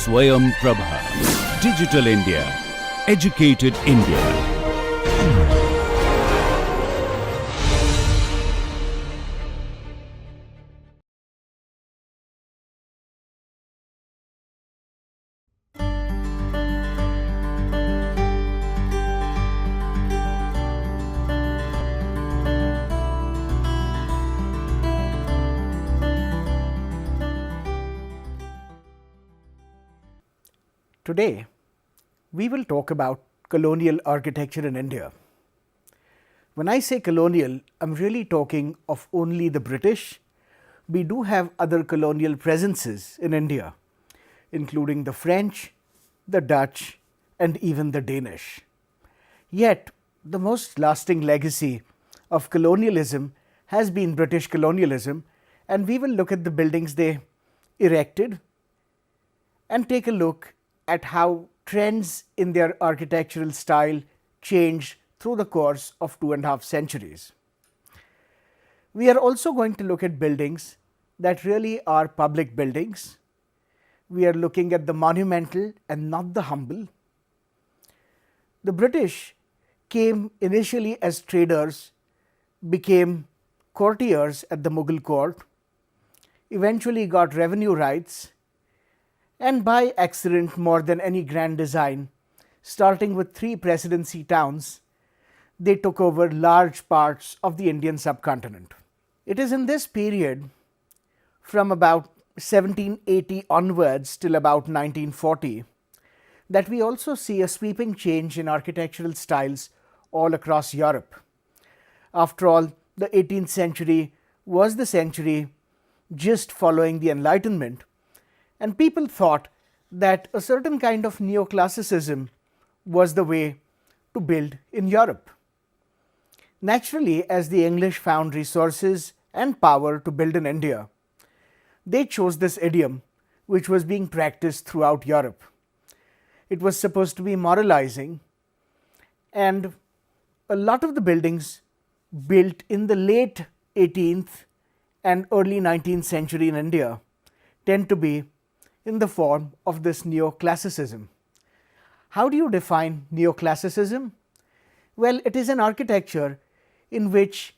Swayam Prabha. Digital India. Educated India. Today, we will talk about colonial architecture in India. When I say colonial, I'm really talking of only the British. We do have other colonial presences in India, including the French, the Dutch, and even the Danish. Yet, the most lasting legacy of colonialism has been British colonialism, and we will look at the buildings they erected and take a look at how trends in their architectural style changed through the course of 2.5 centuries. We are also going to look at buildings that really are public buildings. We are looking at the monumental and not the humble. The British came initially as traders, became courtiers at the Mughal court, eventually got revenue rights, and by accident more than any grand design, starting with 3 presidency towns, they took over large parts of the Indian subcontinent. It is in this period, from about 1780 onwards till about 1940, that we also see a sweeping change in architectural styles all across Europe. After all, the 18th century was the century just following the Enlightenment, and people thought that a certain kind of neoclassicism was the way to build in Europe. Naturally, as the English found resources and power to build in India, they chose this idiom which was being practiced throughout Europe. It was supposed to be moralizing, and a lot of the buildings built in the late 18th and early 19th century in India tend to be in the form of this neoclassicism. How do you define neoclassicism? Well, it is an architecture in which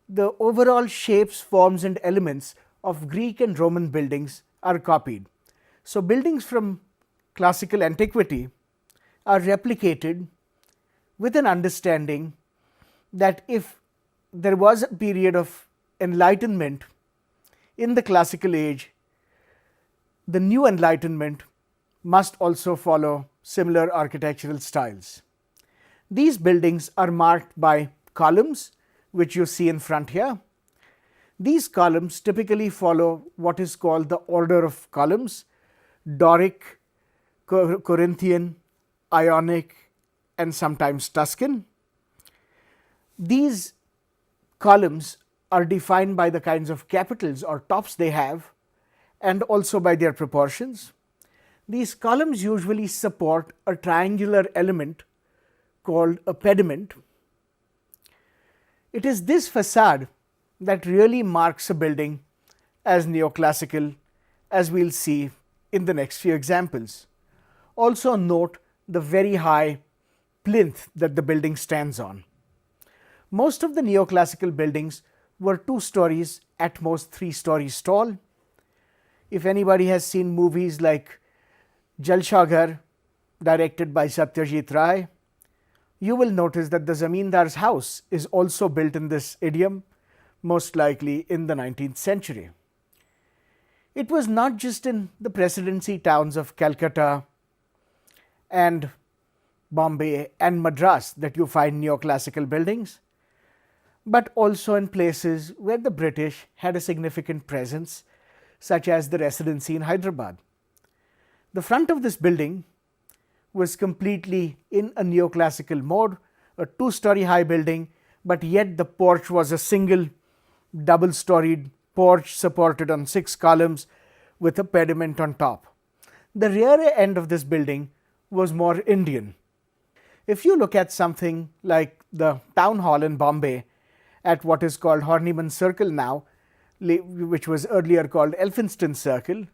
the overall shapes, forms and elements of Greek and Roman buildings are copied. So, buildings from classical antiquity are replicated with an understanding that if there was a period of enlightenment in the classical age, the new enlightenment must also follow similar architectural styles. These buildings are marked by columns, which you see in front here. These columns typically follow what is called the order of columns: Doric, Corinthian, Ionic, and sometimes Tuscan. These columns are defined by the kinds of capitals or tops they have, and also by their proportions. These columns usually support a triangular element called a pediment. It is this facade that really marks a building as neoclassical, as we will see in the next few examples. Also note the very high plinth that the building stands on. Most of the neoclassical buildings were 2 stories, at most 3 stories tall. If anybody has seen movies like Jalshaghar, directed by Satyajit Ray, you will notice that the Zamindar's house is also built in this idiom, most likely in the 19th century. It was not just in the presidency towns of Calcutta and Bombay and Madras that you find neoclassical buildings, but also in places where the British had a significant presence, such as the Residency in Hyderabad. The front of this building was completely in a neoclassical mode, a 2-story high building, but yet the porch was a single double-storied porch supported on 6 columns with a pediment on top. The rear end of this building was more Indian. If you look at something like the town hall in Bombay at what is called Horniman Circle now, which was earlier called Elphinstone Circle,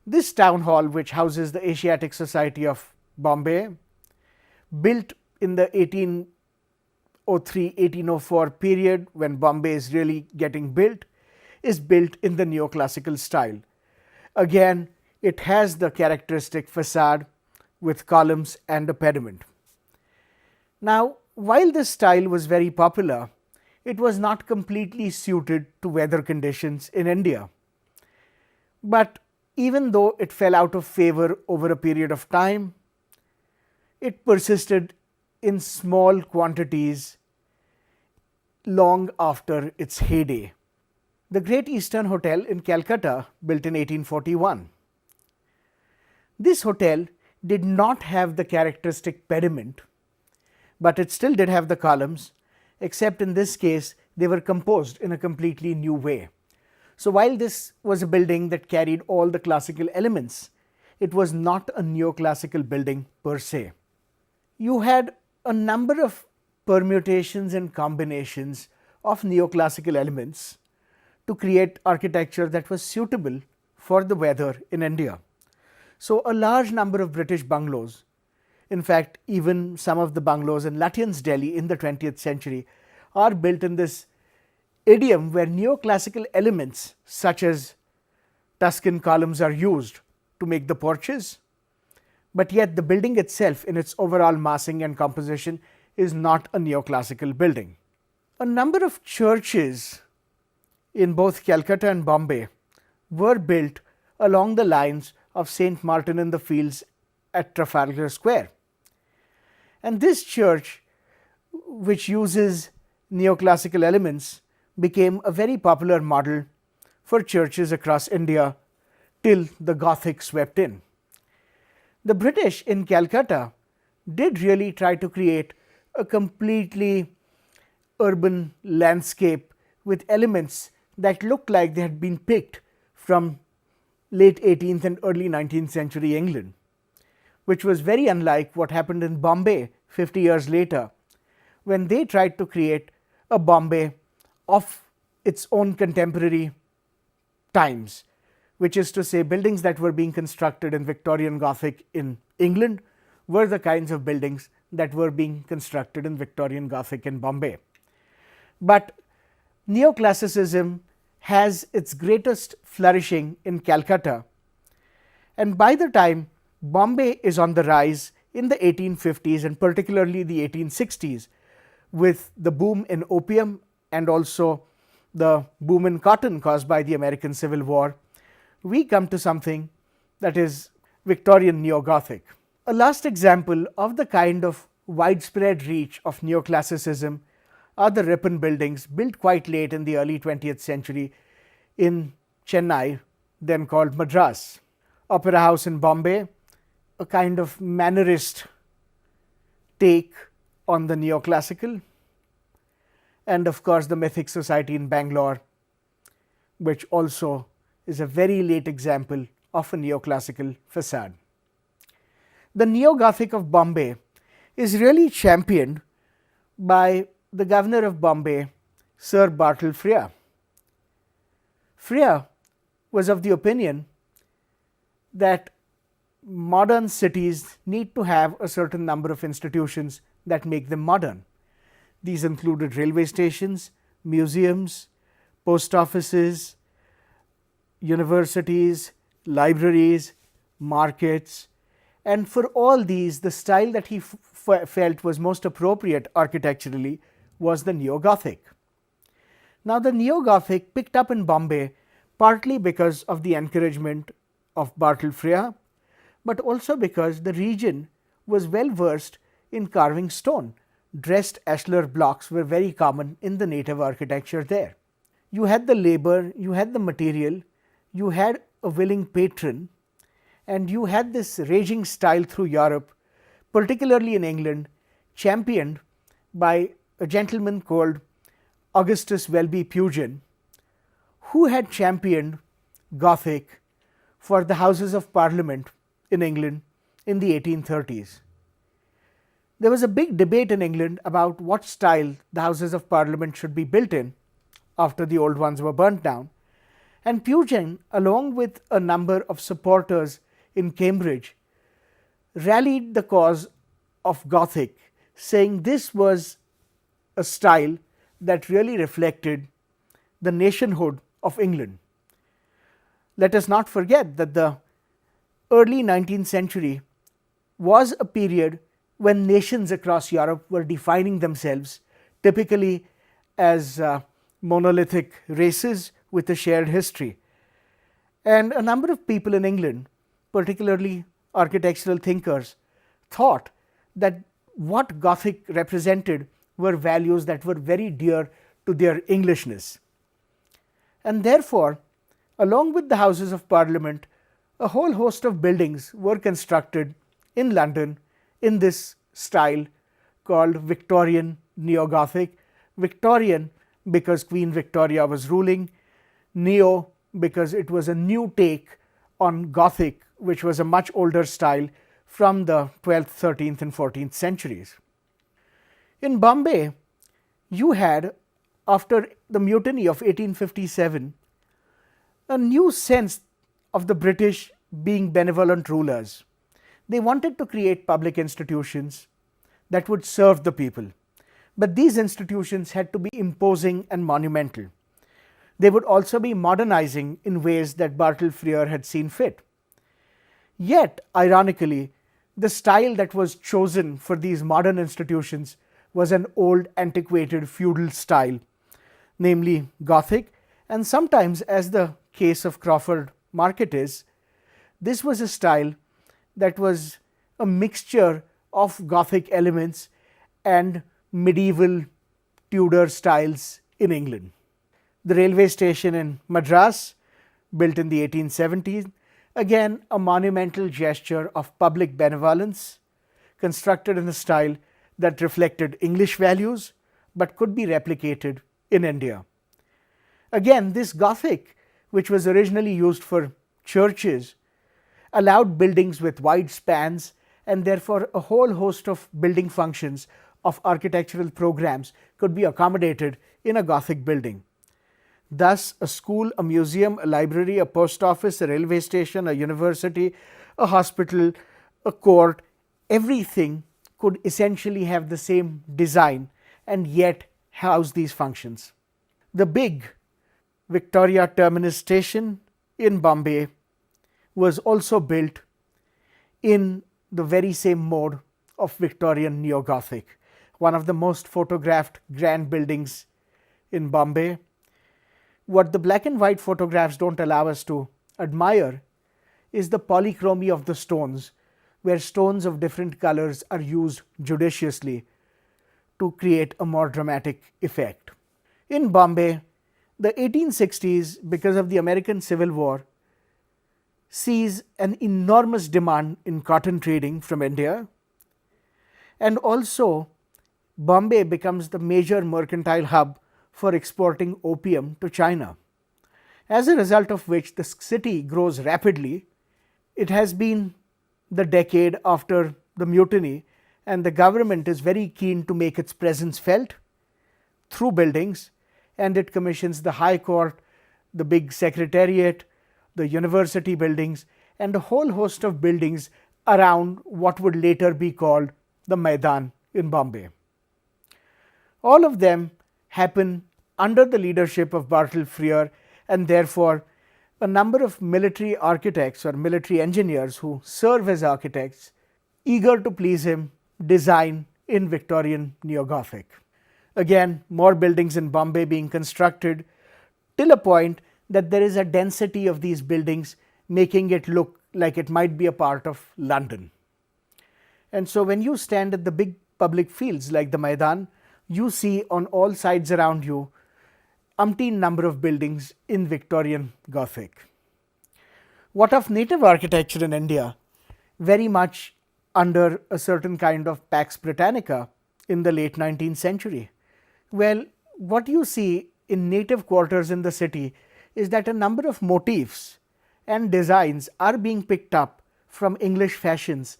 This town hall, which houses the Asiatic Society of Bombay, built in the 1803-1804 period when Bombay is really getting built, is built in the neoclassical style. Again, it has the characteristic facade with columns and a pediment. Now, while this style was very popular, it was not completely suited to weather conditions in India. But even though it fell out of favor over a period of time, it persisted in small quantities long after its heyday. The Great Eastern Hotel in Calcutta, built in 1841. This hotel did not have the characteristic pediment, but it still did have the columns, except in this case they were composed in a completely new way. So while this was a building that carried all the classical elements, it was not a neoclassical building per se. You had a number of permutations and combinations of neoclassical elements to create architecture that was suitable for the weather in India. So a large number of British bungalows, in fact even some of the bungalows in Lutyens, Delhi in the 20th century, are built in this idiom where neoclassical elements such as Tuscan columns are used to make the porches, but yet the building itself in its overall massing and composition is not a neoclassical building. A number of churches in both Calcutta and Bombay were built along the lines of St. Martin in the Fields at Trafalgar Square. And this church, which uses neoclassical elements, became a very popular model for churches across India till the Gothic swept in. The British in Calcutta did really try to create a completely urban landscape with elements that looked like they had been picked from late 18th and early 19th century England, which was very unlike what happened in Bombay 50 years later, when they tried to create a Bombay of its own contemporary times, which is to say buildings that were being constructed in Victorian Gothic in England were the kinds of buildings that were being constructed in Victorian Gothic in Bombay. But neoclassicism has its greatest flourishing in Calcutta, and by the time Bombay is on the rise in the 1850s and particularly the 1860s, with the boom in opium and also the boom in cotton caused by the American Civil War, we come to something that is Victorian Neo-Gothic. A last example of the kind of widespread reach of neoclassicism are the Ripon buildings, built quite late in the early 20th century in Chennai, then called Madras. Opera House in Bombay, a kind of mannerist take on the neoclassical, and of course the Mythic Society in Bangalore, which also is a very late example of a neoclassical facade. The Neo-Gothic of Bombay is really championed by the governor of Bombay, Sir Bartle Frere. Frere was of the opinion that modern cities need to have a certain number of institutions that make them modern. These included railway stations, museums, post offices, universities, libraries, markets, and for all these the style that he felt was most appropriate architecturally was the Neo-Gothic. Now the Neo-Gothic picked up in Bombay partly because of the encouragement of Bartle Frere, but also because the region was well versed in carving stone. Dressed ashlar blocks were very common in the native architecture there. You had the labor, you had the material, you had a willing patron, and you had this raging style through Europe, particularly in England, championed by a gentleman called Augustus Welby Pugin, who had championed Gothic for the Houses of Parliament in England in the 1830s. There was a big debate in England about what style the Houses of Parliament should be built in after the old ones were burnt down, And Pugin, along with a number of supporters in Cambridge, rallied the cause of Gothic, saying this was a style that really reflected the nationhood of England. Let us not forget that the early 19th century was a period when nations across Europe were defining themselves typically as monolithic races with a shared history. And a number of people in England, particularly architectural thinkers, thought that what Gothic represented were values that were very dear to their Englishness. And therefore, along with the Houses of Parliament, a whole host of buildings were constructed in London in this style called Victorian Neo-Gothic. Victorian because Queen Victoria was ruling, Neo because it was a new take on Gothic, which was a much older style from the 12th, 13th and 14th centuries. In Bombay, you had, after the mutiny of 1857, a new sense of the British being benevolent rulers. They wanted to create public institutions that would serve the people, but these institutions had to be imposing and monumental. They would also be modernizing in ways that Bartle Frere had seen fit. Yet, ironically, the style that was chosen for these modern institutions was an old, antiquated feudal style, namely Gothic, and sometimes, as the case of Crawford Market is, this was a style that was a mixture of Gothic elements and medieval Tudor styles in England. The railway station in Madras, built in the 1870s, again a monumental gesture of public benevolence, constructed in a style that reflected English values but could be replicated in India. Again, this Gothic, which was originally used for churches, allowed buildings with wide spans, and therefore a whole host of building functions of architectural programs could be accommodated in a Gothic building. Thus, a school, a museum, a library, a post office, a railway station, a university, a hospital, a court, everything could essentially have the same design and yet house these functions. The big Victoria Terminus station in Bombay was also built in the very same mode of Victorian Neo-Gothic, one of the most photographed grand buildings in Bombay. What the black and white photographs don't allow us to admire is the polychromy of the stones, where stones of different colors are used judiciously to create a more dramatic effect. In Bombay, the 1860s, because of the American Civil War, sees an enormous demand in cotton trading from India, and also Bombay becomes the major mercantile hub for exporting opium to China. As a result of which the city grows rapidly. It has been the decade after the mutiny, and the government is very keen to make its presence felt through buildings, and it commissions the High Court, the big Secretariat, the university buildings, and a whole host of buildings around what would later be called the Maidan in Bombay. All of them happen under the leadership of Bartle Frere, and therefore a number of military architects or military engineers who serve as architects, eager to please him, design in Victorian Neo-Gothic. Again, more buildings in Bombay being constructed till a point that there is a density of these buildings, making it look like it might be a part of London. And so when you stand at the big public fields like the Maidan, you see on all sides around you umpteen number of buildings in Victorian Gothic. What of native architecture in India? Very much under a certain kind of Pax Britannica in the late 19th century. Well, what you see in native quarters in the city is that a number of motifs and designs are being picked up from English fashions,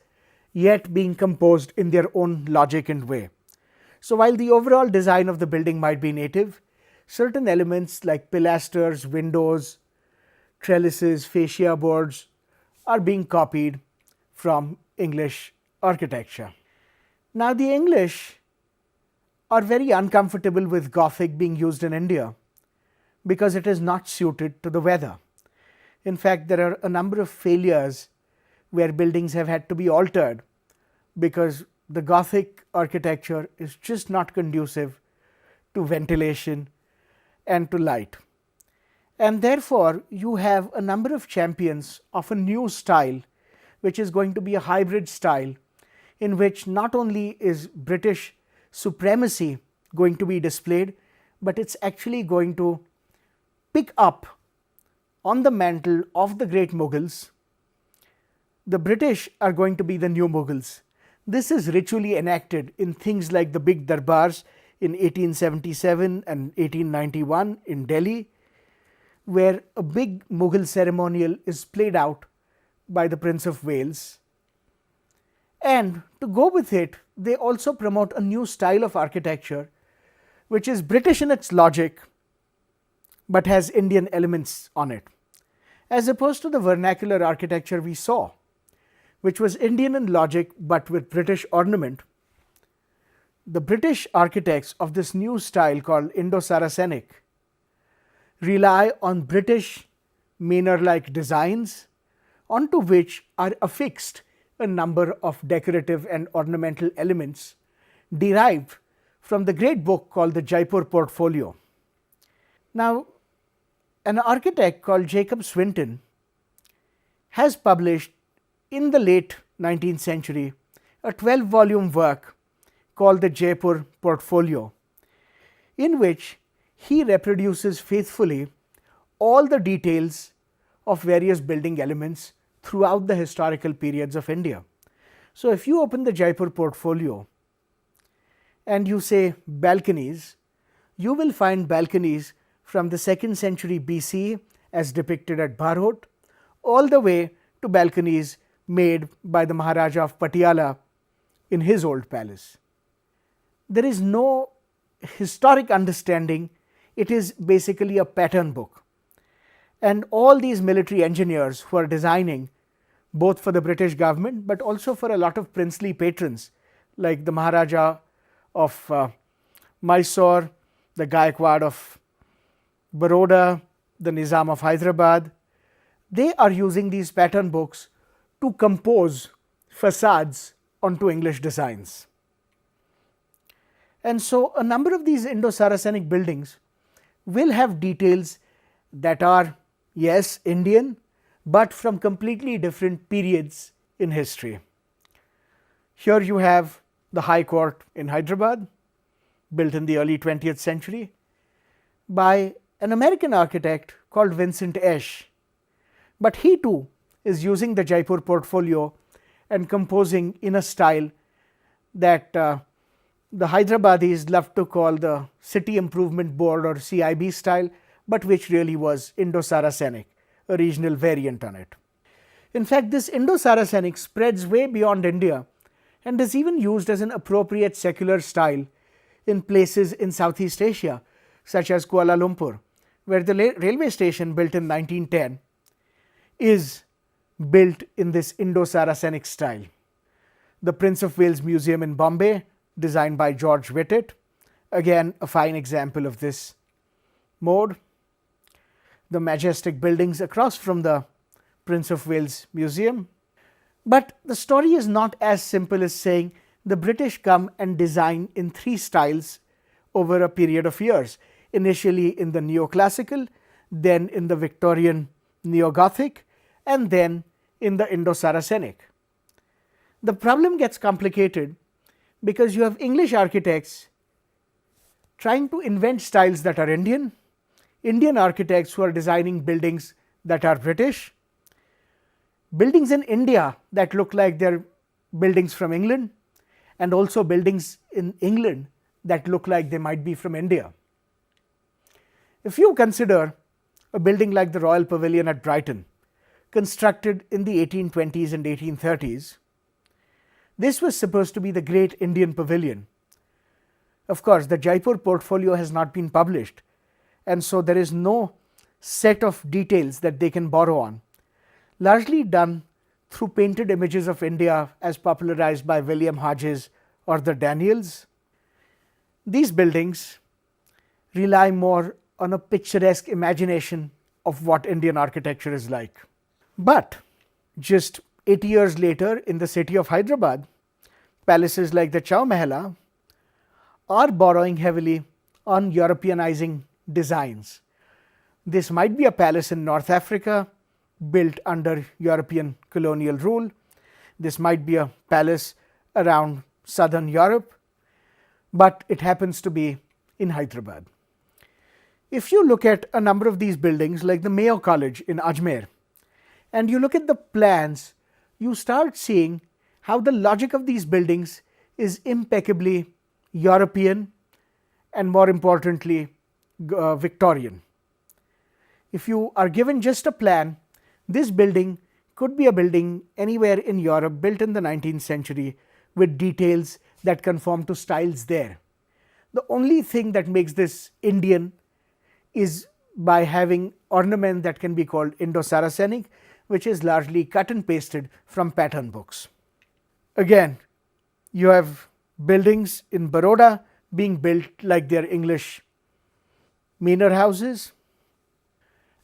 yet being composed in their own logic and way. So while the overall design of the building might be native, certain elements like pilasters, windows, trellises, fascia boards are being copied from English architecture. Now, the English are very uncomfortable with Gothic being used in India because it is not suited to the weather. In fact, there are a number of failures where buildings have had to be altered because the Gothic architecture is just not conducive to ventilation and to light. And therefore, you have a number of champions of a new style, which is going to be a hybrid style, in which not only is British supremacy going to be displayed, but it's actually going to pick up on the mantle of the great Mughals. The British are going to be the new Mughals. This is ritually enacted in things like the big darbars in 1877 and 1891 in Delhi, where a big Mughal ceremonial is played out by the Prince of Wales. And to go with it, they also promote a new style of architecture, which is British in its logic, but has Indian elements on it, as opposed to the vernacular architecture we saw, which was Indian in logic but with British ornament. The British architects of this new style called Indo-Saracenic rely on British manor-like designs, onto which are affixed a number of decorative and ornamental elements derived from the great book called the Jaipur Portfolio. Now, an architect called Jacob Swinton has published in the late 19th century a 12-volume work called the Jaipur Portfolio, in which he reproduces faithfully all the details of various building elements throughout the historical periods of India. So, if you open the Jaipur Portfolio and you say balconies, you will find balconies from the 2nd century BCE as depicted at Bharhut, all the way to balconies made by the Maharaja of Patiala in his old palace. There is no historic understanding, it is basically a pattern book. And all these military engineers who are designing both for the British government, but also for a lot of princely patrons like the Maharaja of Mysore, the Gaikwad of Baroda, the Nizam of Hyderabad, they are using these pattern books to compose facades onto English designs. And so, a number of these Indo-Saracenic buildings will have details that are, yes, Indian, but from completely different periods in history. Here you have the High Court in Hyderabad, built in the early 20th century by an American architect called Vincent Esch, but he too is using the Jaipur Portfolio and composing in a style that the Hyderabadis love to call the City Improvement Board or CIB style, but which really was Indo-Saracenic, a regional variant on it. In fact, this Indo-Saracenic spreads way beyond India and is even used as an appropriate secular style in places in Southeast Asia, such as Kuala Lumpur, where the railway station built in 1910 is built in this Indo-Saracenic style. The Prince of Wales Museum in Bombay, designed by George Whitted, again a fine example of this mode. The majestic buildings across from the Prince of Wales Museum. But the story is not as simple as saying the British come and design in 3 styles over a period of years, initially in the Neoclassical, then in the Victorian Neo-Gothic, and then in the Indo-Saracenic. The problem gets complicated because you have English architects trying to invent styles that are Indian, Indian architects who are designing buildings that are British, buildings in India that look like they're buildings from England, and also buildings in England that look like they might be from India. If you consider a building like the Royal Pavilion at Brighton, constructed in the 1820s and 1830s, this was supposed to be the great Indian pavilion. Of course, the Jaipur Portfolio has not been published, and so there is no set of details that they can borrow on, largely done through painted images of India as popularized by William Hodges or the Daniels. These buildings rely more on a picturesque imagination of what Indian architecture is like. But just 80 years later, in the city of Hyderabad, palaces like the Chow Mahalla are borrowing heavily on Europeanizing designs. This might be a palace in North Africa built under European colonial rule. This might be a palace around southern Europe, but it happens to be in Hyderabad. If you look at a number of these buildings like the Mayo College in Ajmer, and you look at the plans, you start seeing how the logic of these buildings is impeccably European and, more importantly, Victorian. If you are given just a plan, this building could be a building anywhere in Europe built in the 19th century with details that conform to styles there. The only thing that makes this Indian is by having ornament that can be called Indo-Saracenic, which is largely cut and pasted from pattern books. Again, you have buildings in Baroda being built like their English manor houses,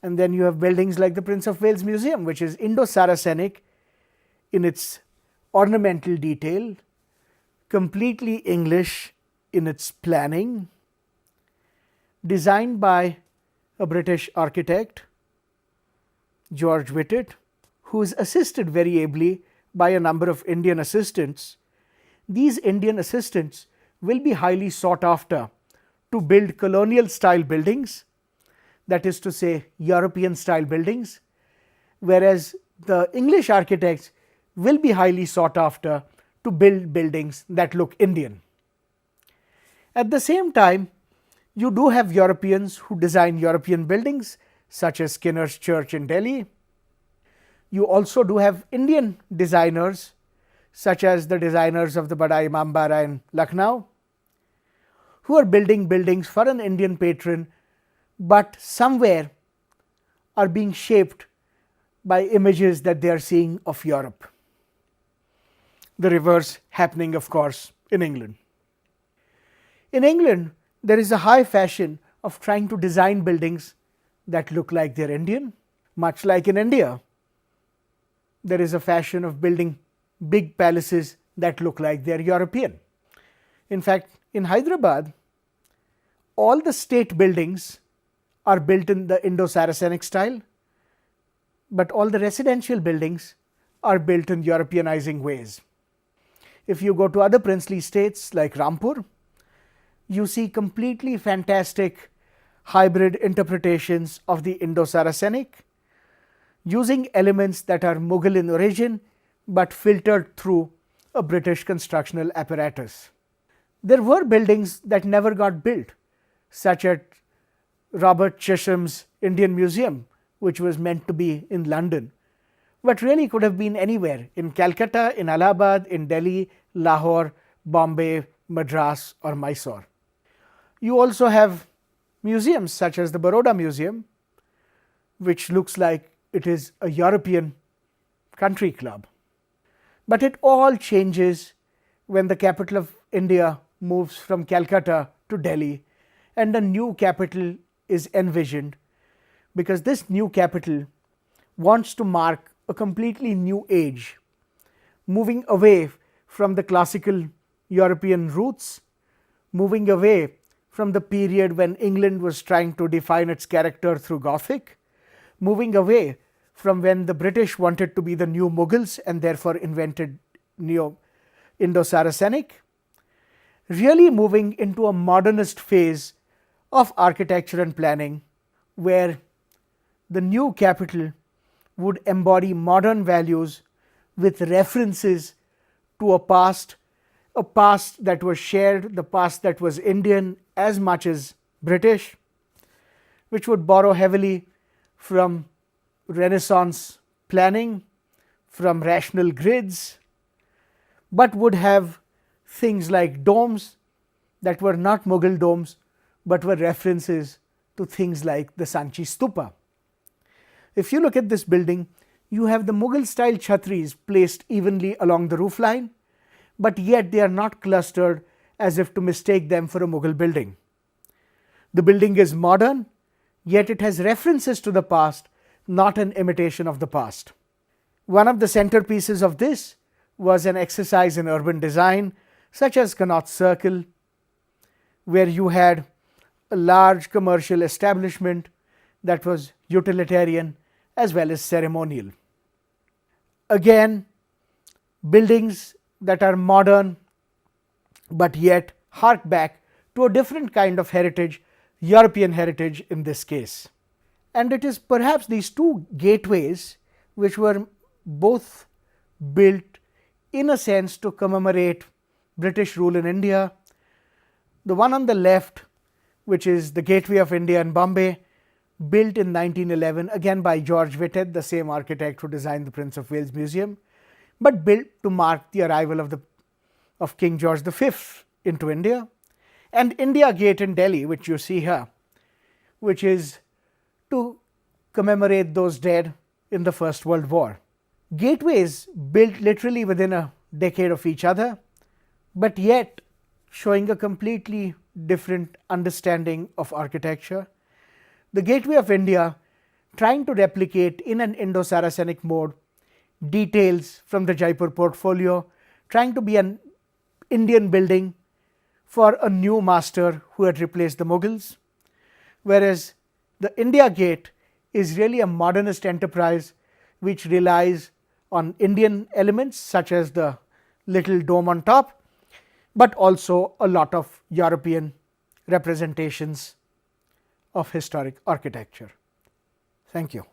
and then you have buildings like the Prince of Wales Museum, which is Indo-Saracenic in its ornamental detail, completely English in its planning, designed by a British architect, George Whitted, who is assisted very ably by a number of Indian assistants. These Indian assistants will be highly sought after to build colonial style buildings, that is to say European style buildings, whereas the English architects will be highly sought after to build buildings that look Indian. At the same time, you do have Europeans who design European buildings such as Skinner's Church in Delhi. You also do have Indian designers such as the designers of the Bada Imambara in Lucknow, who are building buildings for an Indian patron, but somewhere are being shaped by images that they are seeing of Europe. The reverse happening, of course, in England. In England, there is a high fashion of trying to design buildings that look like they're Indian, much like in India. There is a fashion of building big palaces that look like they're European. In fact, in Hyderabad, all the state buildings are built in the Indo-Saracenic style, but all the residential buildings are built in Europeanizing ways. If you go to other princely states like Rampur, you see completely fantastic hybrid interpretations of the Indo-Saracenic, using elements that are Mughal in origin but filtered through a British constructional apparatus. There were buildings that never got built, such as Robert Chisholm's Indian Museum, which was meant to be in London, but really could have been anywhere in Calcutta, in Allahabad, in Delhi, Lahore, Bombay, Madras or Mysore. You also have museums such as the Baroda Museum, which looks like it is a European country club. But it all changes when the capital of India moves from Calcutta to Delhi and a new capital is envisioned, because this new capital wants to mark a completely new age, moving away from the classical European roots, moving away from the period when England was trying to define its character through Gothic, moving away from when the British wanted to be the new Mughals and therefore invented Indo-Saracenic, really moving into a modernist phase of architecture and planning, where the new capital would embody modern values with references to a past that was shared, the past that was Indian as much as British, which would borrow heavily from Renaissance planning, from rational grids, but would have things like domes that were not Mughal domes, but were references to things like the Sanchi Stupa. If you look at this building, you have the Mughal style chhatris placed evenly along the roof line, but yet they are not clustered as if to mistake them for a Mughal building. The building is modern, yet it has references to the past, not an imitation of the past. One of the centerpieces of this was an exercise in urban design, such as Connaught Circle, where you had a large commercial establishment that was utilitarian as well as ceremonial. Again, buildings that are modern but yet hark back to a different kind of heritage, European heritage in this case. And it is perhaps these two gateways which were both built in a sense to commemorate British rule in India. The one on the left, which is the Gateway of India in Bombay, built in 1911 again by George Whitehead, the same architect who designed the Prince of Wales Museum, but built to mark the arrival of King George V into India. And India Gate in Delhi, which you see here, which is to commemorate those dead in the First World War. Gateways built literally within a decade of each other, but yet showing a completely different understanding of architecture. The Gateway of India trying to replicate in an Indo-Saracenic mode details from the Jaipur portfolio, trying to be an Indian building for a new master who had replaced the Mughals, whereas the India Gate is really a modernist enterprise which relies on Indian elements such as the little dome on top, but also a lot of European representations of historic architecture. Thank you.